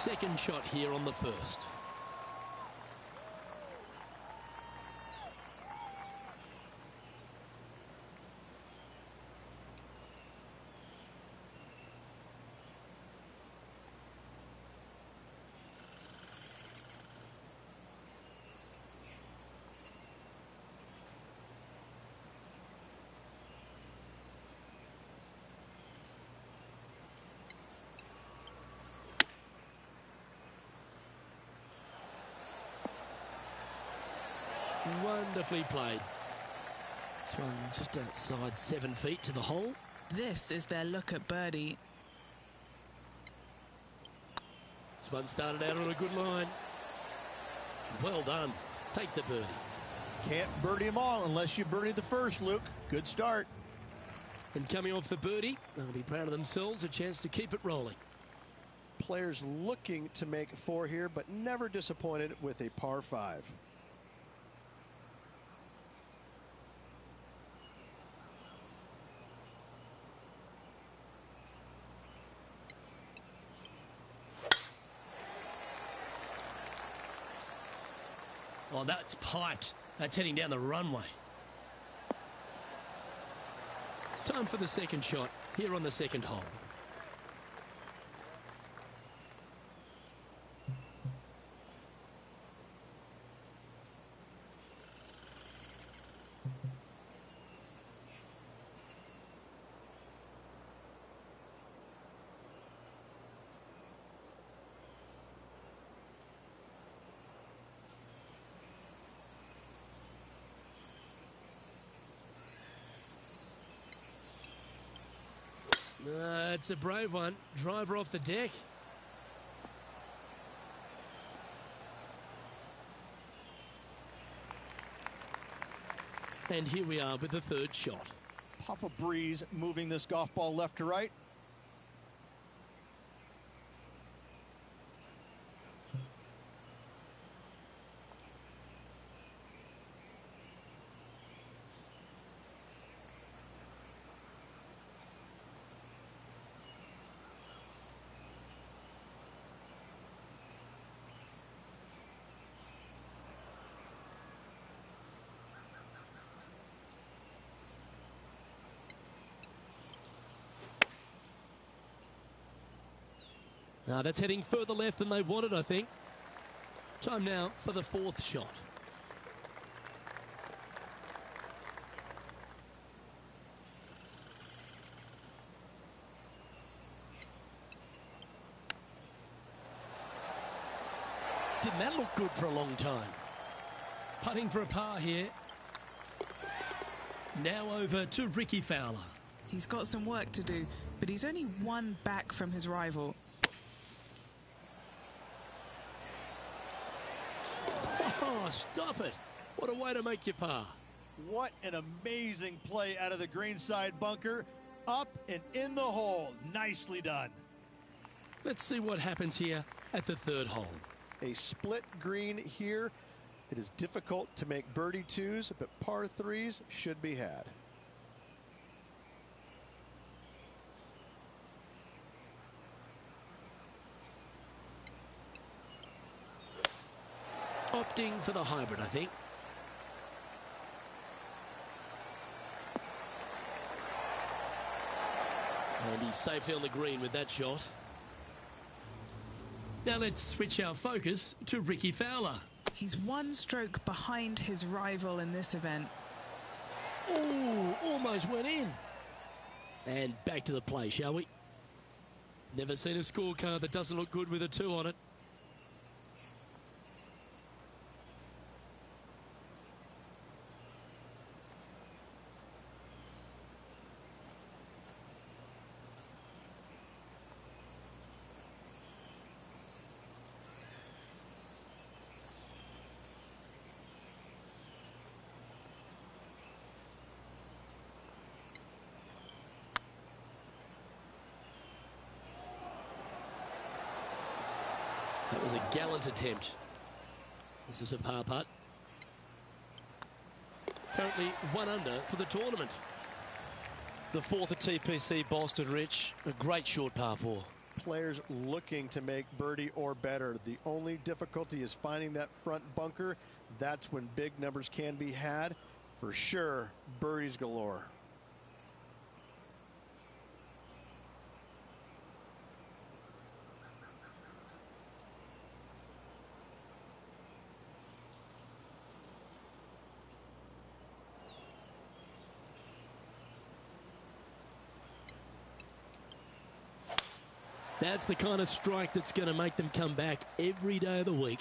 Second shot here on the first. Wonderfully played. This one just outside 7 feet to the hole. This is their look at birdie. This one started out on a good line. Well done. Take the birdie. Can't birdie them all unless you birdie the first, Luke. Good start. And coming off the birdie, they'll be proud of themselves. A chance to keep it rolling. Players looking to make 4 here, but never disappointed with a par 5. Oh, that's piped. That's heading down the runway. Time for the second shot here on the second hole. It's a brave one. Driver off the deck. And here we are with the third shot. Puff of breeze moving this golf ball left to right. That's heading further left than they wanted, I think. Time now for the fourth shot. Didn't that look good for a long time? Putting for a par here. Now over to Ricky Fowler. He's got some work to do, but he's only one back from his rival. Oh, stop it. What a way to make your par. What an amazing play out of the greenside bunker. Up and in the hole. Nicely done. Let's see what happens here at the third hole. A split green here. It is difficult to make birdie 2s, but par 3s should be had. Opting for the hybrid, I think. And he's safely on the green with that shot. Now let's switch our focus to Ricky Fowler. He's one stroke behind his rival in this event. Oh, almost went in. And back to the play, shall we? Never seen a scorecard that doesn't look good with a 2 on it. That was a gallant attempt. This is a par putt. Currently 1 under for the tournament. The fourth at TPC Boston, Rich. A great short par 4. players looking to make birdie or better. The only difficulty is finding that front bunker. That's when big numbers can be had. For sure, birdies galore. That's the kind of strike that's going to make them come back every day of the week.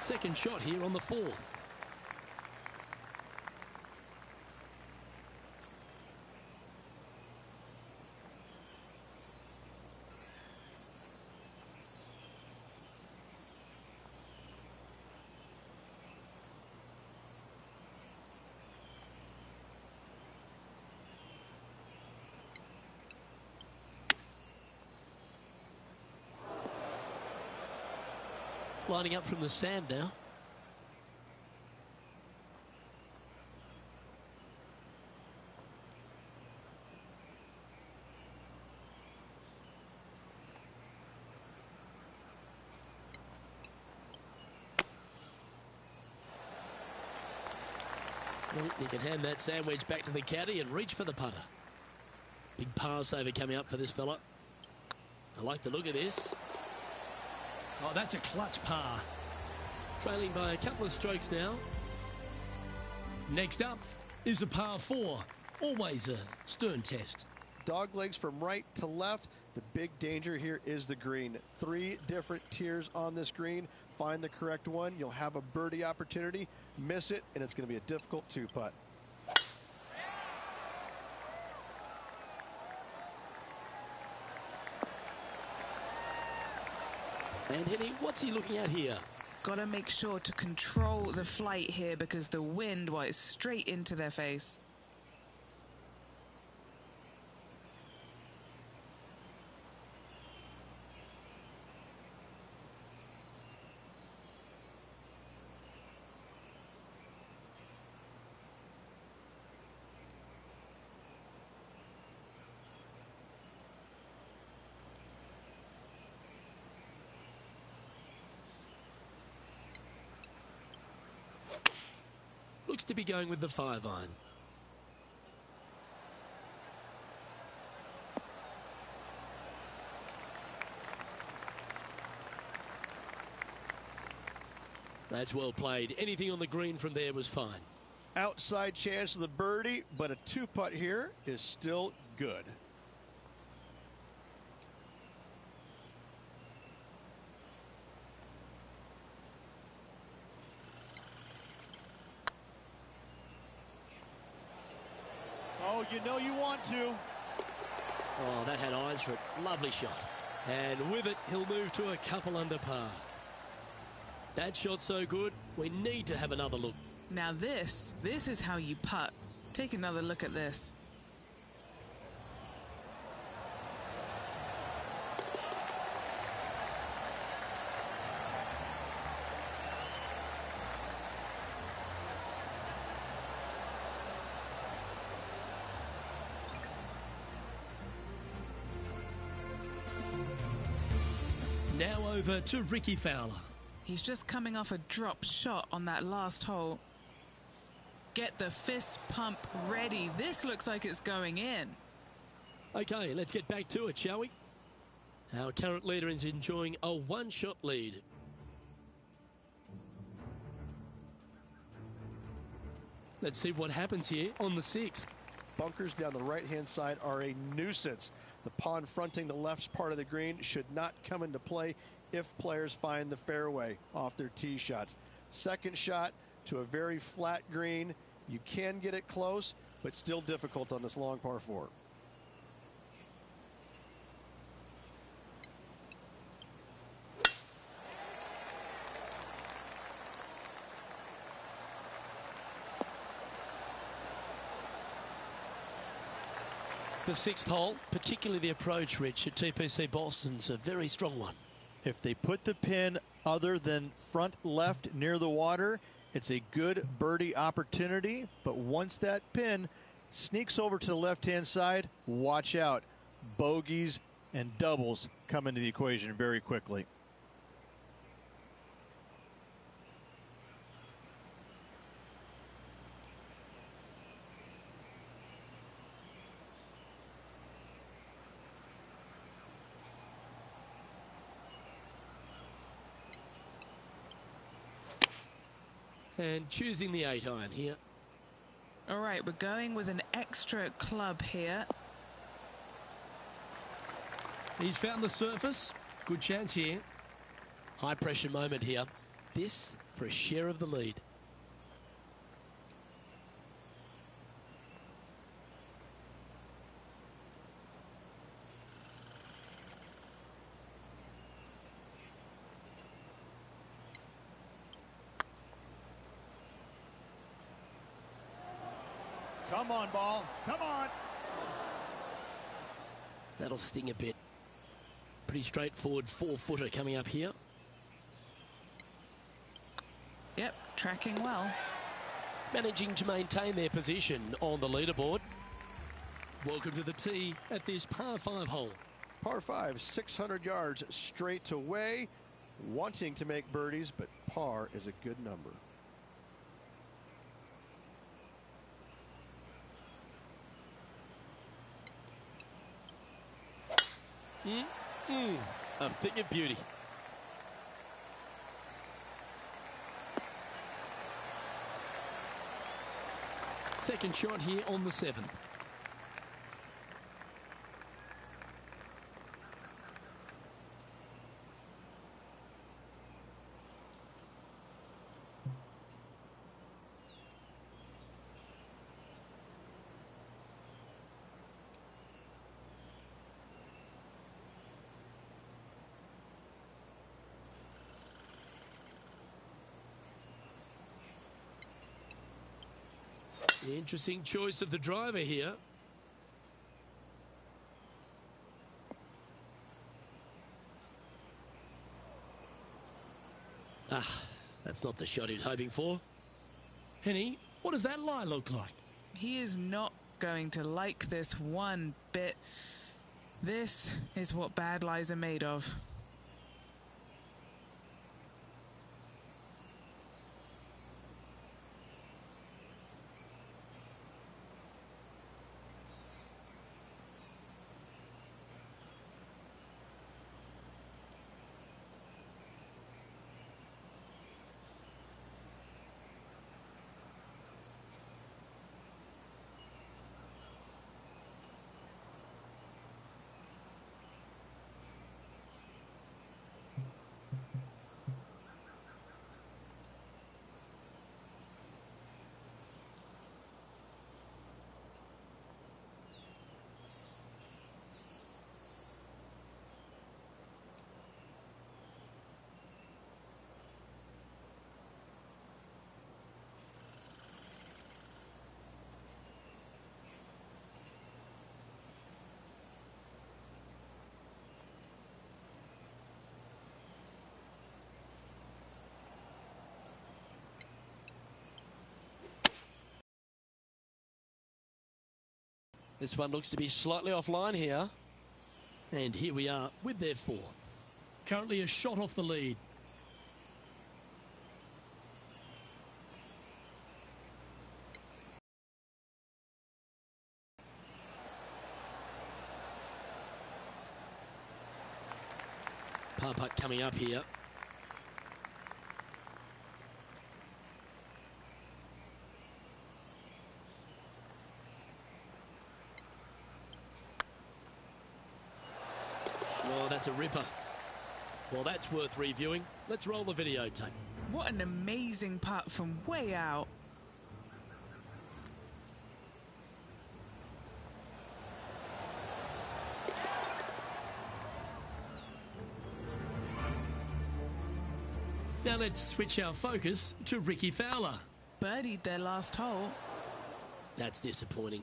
Second shot here on the fourth. Lining up from the sand now. Well, you can hand that sandwich back to the caddy and reach for the putter. Big pass over coming up for this fella. I like the look of this. Oh, that's a clutch par. Trailing by a couple of strokes now. Next up is a par 4. Always a stern test. Dog legs from right to left. The big danger here is the green. 3 different tiers on this green. Find the correct one. You'll have a birdie opportunity. Miss it, and it's going to be a difficult 2-putt. And Henny, what's he looking at here? Got to make sure to control the flight here because the wind, well, is straight into their face. Looks to be going with the 5-iron. That's well played. Anything on the green from there was fine. Outside chance of the birdie, but a 2-putt here is still good. Oh, you know you want to. Oh, that had eyes for it. Lovely shot. And with it, he'll move to a couple under par. That shot's so good, we need to have another look. Now this is how you putt. Take another look at this. Now over to Ricky Fowler. He's just coming off a drop shot on that last hole. Get the fist pump ready. This looks like it's going in. Okay, let's get back to it, shall we? Our current leader is enjoying a 1-shot lead. Let's see what happens here on the 6th. Bunkers down the right-hand side are a nuisance. The pond fronting the left part of the green should not come into play if players find the fairway off their tee shots. Second shot to a very flat green. You can get it close, but still difficult on this long par 4. The 6th hole, particularly the approach, Rich, at TPC Boston's a very strong one. If they put the pin other than front left near the water, It's a good birdie opportunity, but once that pin sneaks over to the left-hand side, watch out. Bogeys and doubles come into the equation very quickly. And choosing the 8-iron here. All right, we're going with an extra club here. He's found the surface. Good chance here. High pressure moment here. This for a share of the lead. Come on, ball. Come on. That'll sting a bit. Pretty straightforward 4-footer coming up here. Yep, tracking well. Managing to maintain their position on the leaderboard. Welcome to the tee at this par 5 hole. Par 5, 600 yards straight away. Wanting to make birdies, but par is a good number. A thing of beauty. Second shot here on the 7th. Interesting choice of the driver here. That's not the shot he was hoping for. Henny, what does that lie look like? He is not going to like this one bit. This is what bad lies are made of. This one looks to be slightly offline here. And here we are with their 4th. Currently a shot off the lead. Par putt coming up here. Oh, that's a ripper. Well, that's worth reviewing. Let's roll the videotape. What an amazing putt from way out. Now let's switch our focus to Ricky Fowler. Birdied their last hole. That's disappointing.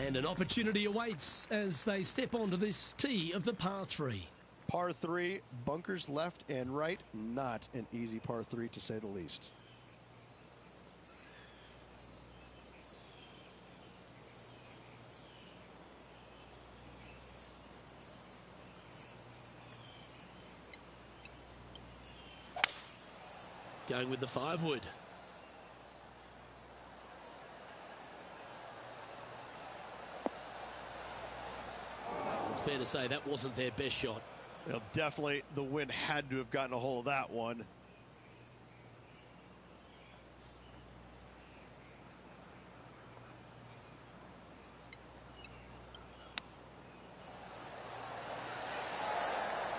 And And an opportunity awaits as they step onto this tee of the par 3. Par 3, bunkers left and right. Not an easy par 3 to say the least. Going with the 5-wood. It's fair to say that wasn't their best shot. Well, definitely the wind had to have gotten a hold of that one.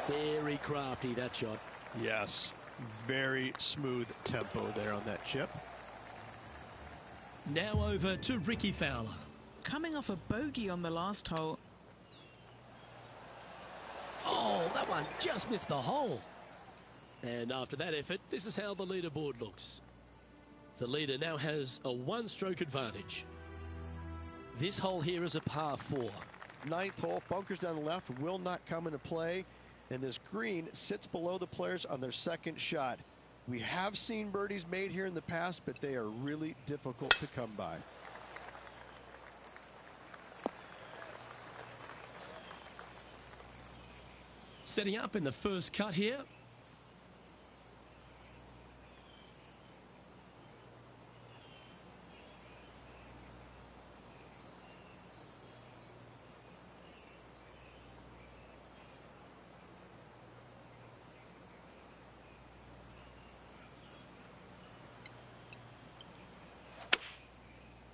Very crafty, that shot. Yes, very smooth tempo there on that chip. Now over to Ricky Fowler. Coming off a bogey on the last hole. Oh, that one just missed the hole. And after that effort, this is how the leaderboard looks. The leader now has a 1-stroke advantage. This hole here is a par 4. 9th hole, bunkers down the left will not come into play. And this green sits below the players on their 2nd shot. We have seen birdies made here in the past, but they are really difficult to come by. Setting up in the first cut here.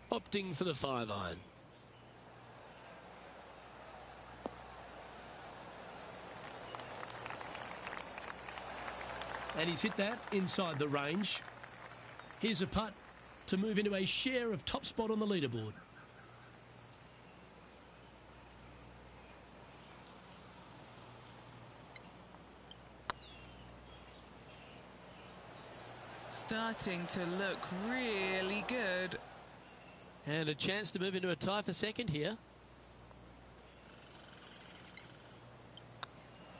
Opting for the 5-iron. And he's hit that inside the range. Here's a putt to move into a share of top spot on the leaderboard. Starting to look really good. And a chance to move into a tie for 2nd here.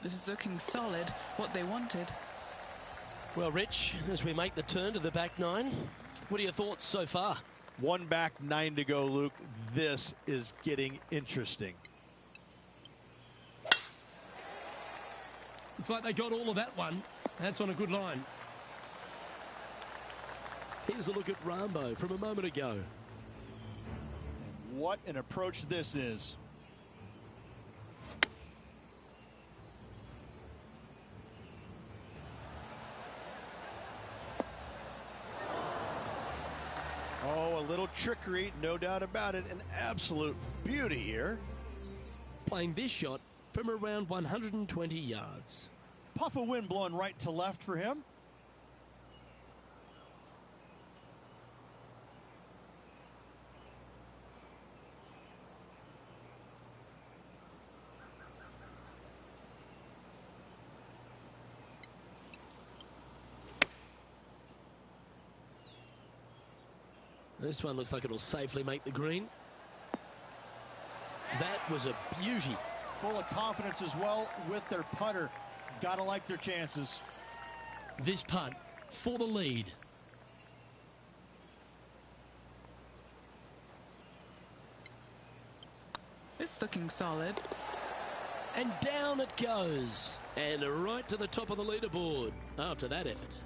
This is looking solid, what they wanted. Well, Rich, as we make the turn to the back 9, what are your thoughts so far? 1 back, 9 to go, Luke. This is getting interesting. It's like they got all of that one. That's on a good line. Here's a look at Rambo from a moment ago. What an approach this is. Oh, a little trickery, no doubt about it. An absolute beauty here. Playing this shot from around 120 yards. Puff of wind blowing right to left for him. This one looks like it'll safely make the green. That was a beauty. Full of confidence as well with their putter. Gotta like their chances. This putt for the lead. It's looking solid. And down it goes. And right to the top of the leaderboard after that effort.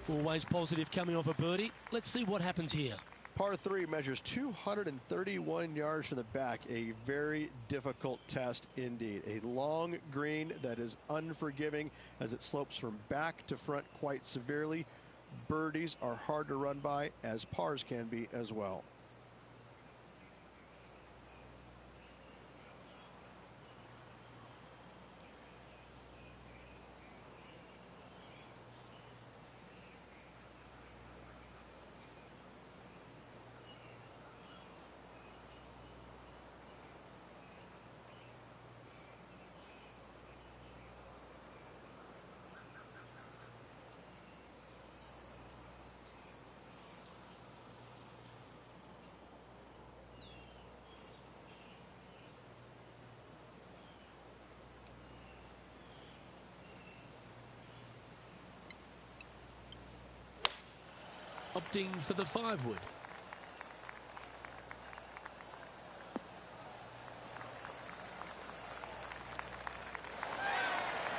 Always positive coming off a birdie. Let's see what happens here. Par 3 measures 231 yards from the back. A very difficult test indeed. A long green that is unforgiving as it slopes from back to front quite severely. Birdies are hard to run by, as pars can be as well. opting for the 5-wood.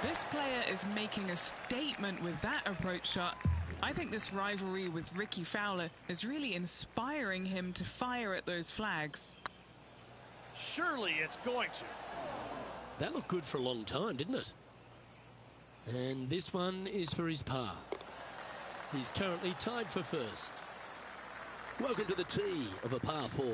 This player is making a statement with that approach shot. I think this rivalry with Ricky Fowler is really inspiring him to fire at those flags. Surely it's going to. That looked good for a long time, didn't it? And this one is for his par. He's currently tied for first. Welcome to the tee of a par 4.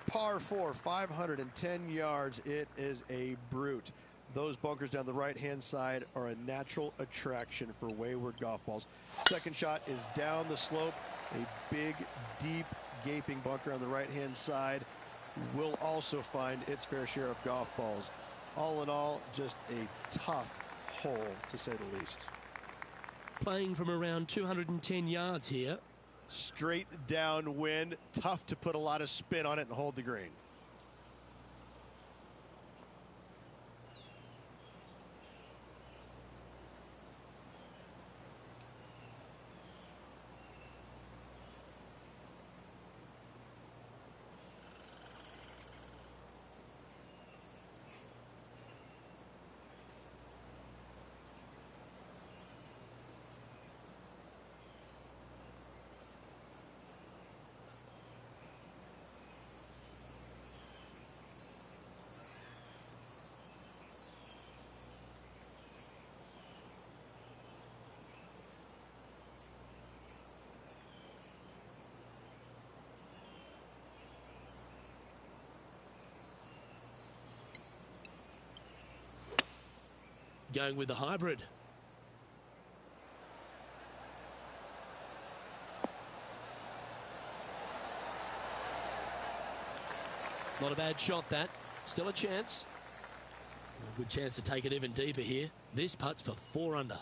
Par 4, 510 yards. It is a brute. Those bunkers down the right-hand side are a natural attraction for wayward golf balls. Second shot is down the slope. A big, deep, gaping bunker on the right-hand side will also find its fair share of golf balls. All in all, just a tough hole, to say the least. Playing from around 210 yards here. Straight downwind. Tough to put a lot of spin on it and hold the green. Going with the hybrid. Not a bad shot, that. Still a chance. A good chance to take it even deeper here. This putt's for 4 under.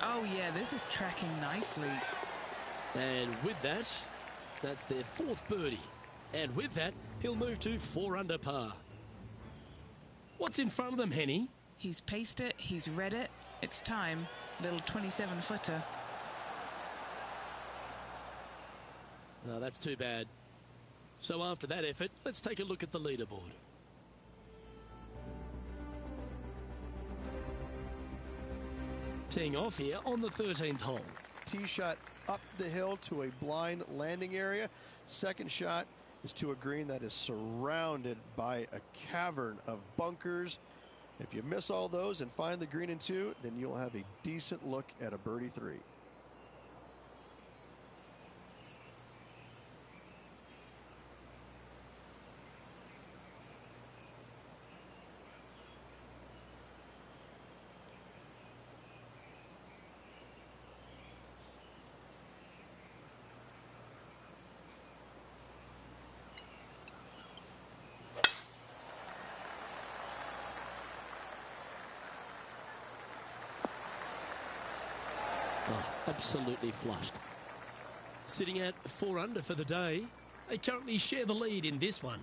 Oh yeah, this is tracking nicely. And with that, that's their 4th birdie. And with that, he'll move to 4 under par. What's in front of them, Henny? He's paced it, he's read it. It's time. Little 27-footer. No, that's too bad. So after that effort, let's take a look at the leaderboard. Teeing off here on the 13th hole. Tee shot up the hill to a blind landing area. Second shot is to a green that is surrounded by a cavern of bunkers. If you miss all those and find the green in 2, then you'll have a decent look at a birdie 3. Oh, absolutely flushed. Sitting at 4 under for the day. They currently share the lead in this one.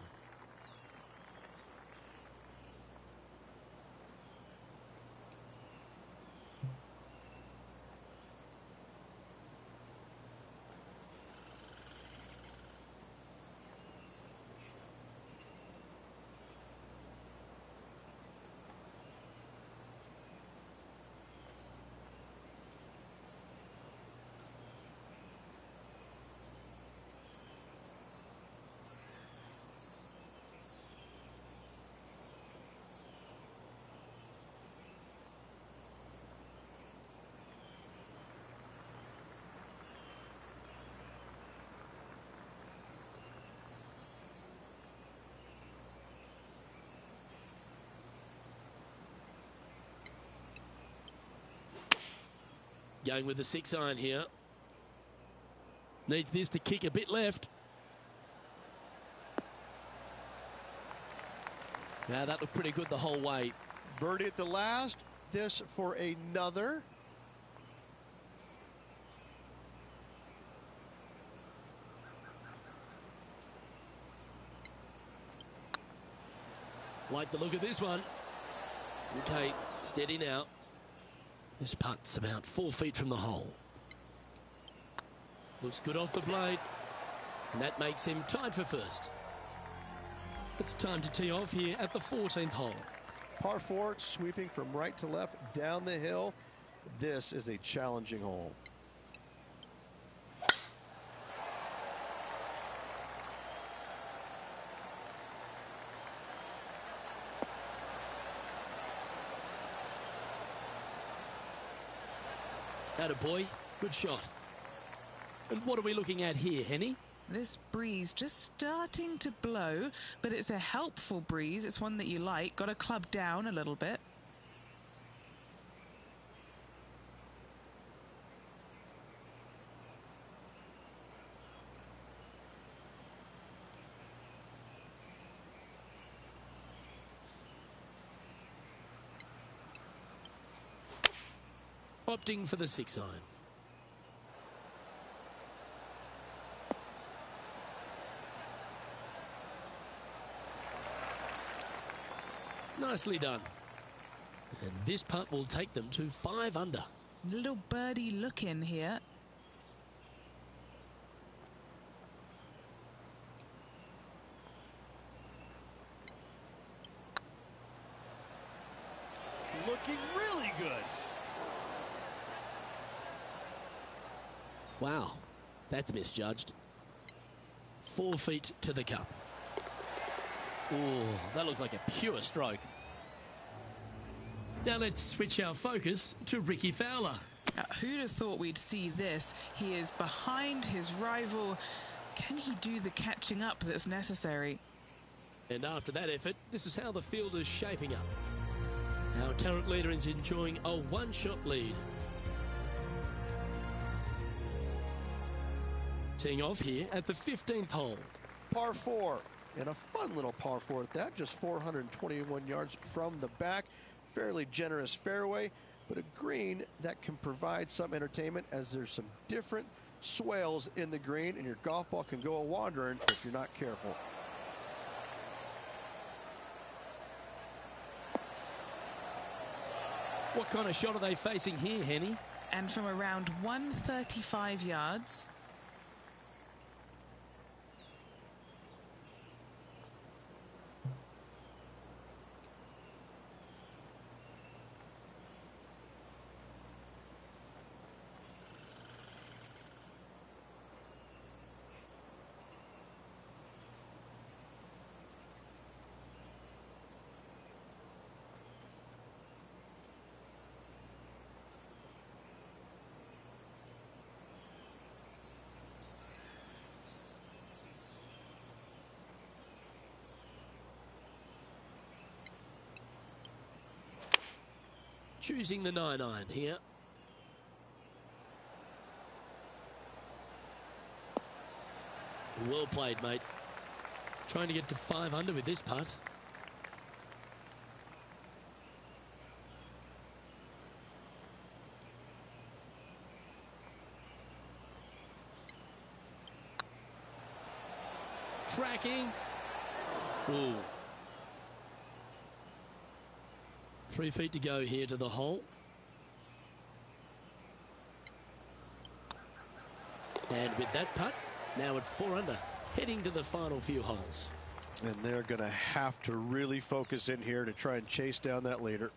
Going with the 6-iron here. Needs this to kick a bit left. Now that looked pretty good the whole way. Birdie at the last. This for another. Like the look of this one. Okay, steady now. This putt's about 4 feet from the hole. Looks good off the blade. And that makes him tied for first. It's time to tee off here at the 14th hole. Par 4, sweeping from right to left down the hill. This is a challenging hole. Attaboy, good shot. And what are we looking at here, Henny? This breeze just starting to blow, but it's a helpful breeze. It's one that you like. Got to club down a little bit. Opting for the 6 iron. Nicely done. And this putt will take them to 5 under. Little birdie look in here. Looking really good. Wow, that's misjudged. 4 feet to the cup. Oh, that looks like a pure stroke. Now let's switch our focus to Ricky Fowler. Who'd have thought we'd see this? He is behind his rival. Can he do the catching up that's necessary? And after that effort, this is how the field is shaping up. Our current leader is enjoying a 1-shot lead. Teeing off here at the 15th hole. Par 4, and a fun little par 4 at that, just 421 yards from the back. Fairly generous fairway, but a green that can provide some entertainment as there's some different swales in the green, and your golf ball can go a-wandering if you're not careful. What kind of shot are they facing here, Henny? And from around 135 yards. Choosing the 9 iron here. Well played, mate. Trying to get to 5 under with this putt. Tracking. Ooh. 3 feet to go here to the hole. And with that putt, now at 4 under, heading to the final few holes. And they're going to have to really focus in here to try and chase down that leader.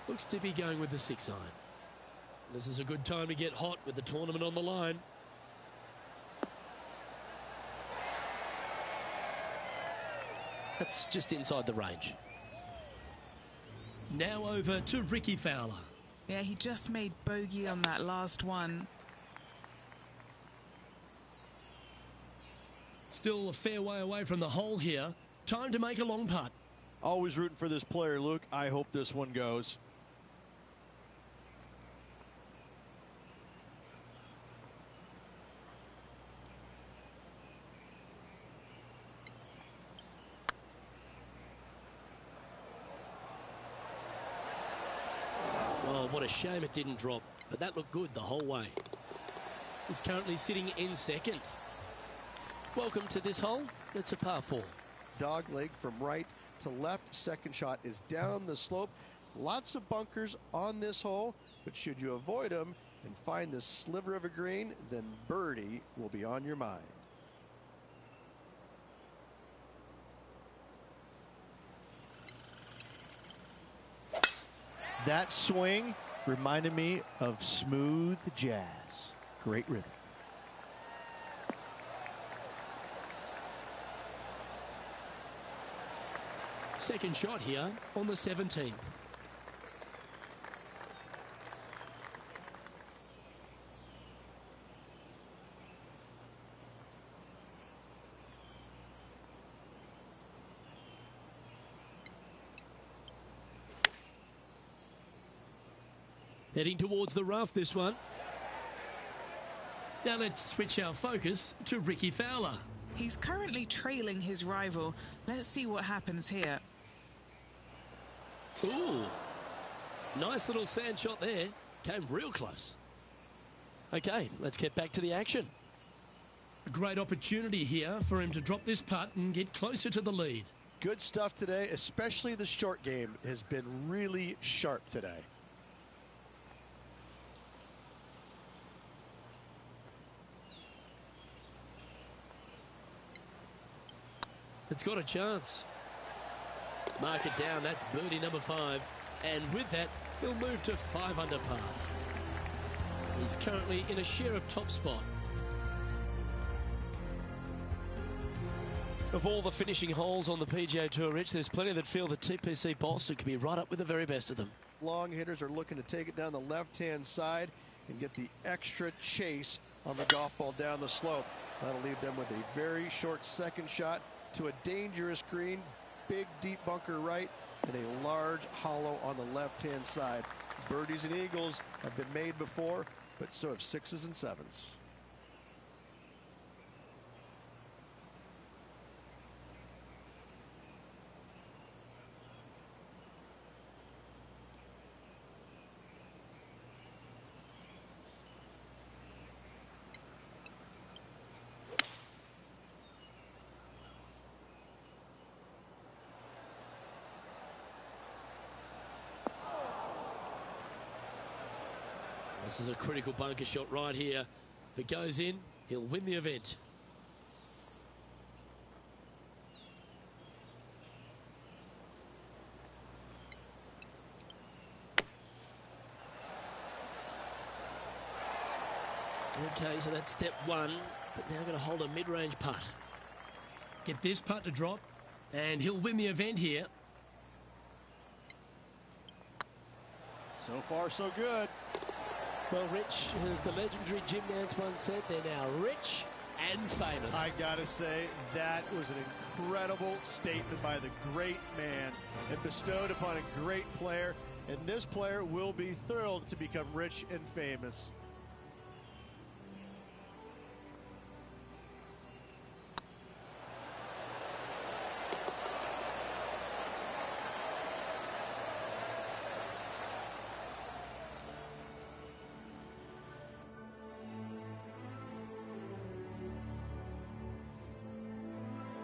Looks to be going with the 6 iron. This is a good time to get hot with the tournament on the line. That's just inside the range. Now over to Ricky Fowler. Yeah, he just made bogey on that last one. Still a fair way away from the hole here. Time to make a long putt. Always rooting for this player, Luke. I hope this one goes. Oh, what a shame it didn't drop. But that looked good the whole way. He's currently sitting in second. Welcome to this hole. It's a par 4. Dog leg from right to left. Second shot is down the slope. Lots of bunkers on this hole, but should you avoid them and find this sliver of a green, then birdie will be on your mind. That swing reminded me of smooth jazz. Great rhythm. Second shot here on the 17th. Heading towards the rough, this one. Now let's switch our focus to Ricky Fowler. He's currently trailing his rival. Let's see what happens here. Ooh, nice little sand shot there. Came real close. Okay, let's get back to the action. A great opportunity here for him to drop this putt and get closer to the lead. Good stuff today, especially the short game has been really sharp today. It's got a chance. Mark it down. That's birdie number 5. And with that, he'll move to 5 under par. He's currently in a share of top spot. Of all the finishing holes on the PGA Tour, Rich, there's plenty that feel that TPC Boston could be right up with the very best of them. Long hitters are looking to take it down the left-hand side and get the extra chase on the golf ball down the slope. That'll leave them with a very short second shot to a dangerous green, big deep bunker right, and a large hollow on the left-hand side. Birdies and eagles have been made before, but so have 6s and 7s. This is a critical bunker shot right here. If it goes in, he'll win the event. Okay, so that's step 1, but now going to hold a mid-range putt. Get this putt to drop, and he'll win the event here. So far, so good. Well, Rich, as the legendary Jim Nance once said, they're now rich and famous. I gotta say, that was an incredible statement by the great man and bestowed upon a great player. And this player will be thrilled to become rich and famous.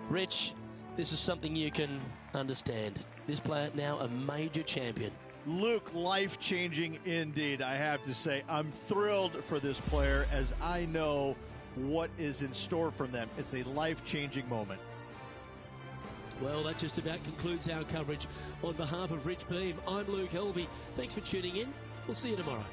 Rich, this is something you can understand. This player now a major champion. Luke, life-changing indeed, I have to say. I'm thrilled for this player as I know what is in store for them. It's a life-changing moment. Well, that just about concludes our coverage. On behalf of Rich Beam, I'm Luke Helvey. Thanks for tuning in. We'll see you tomorrow.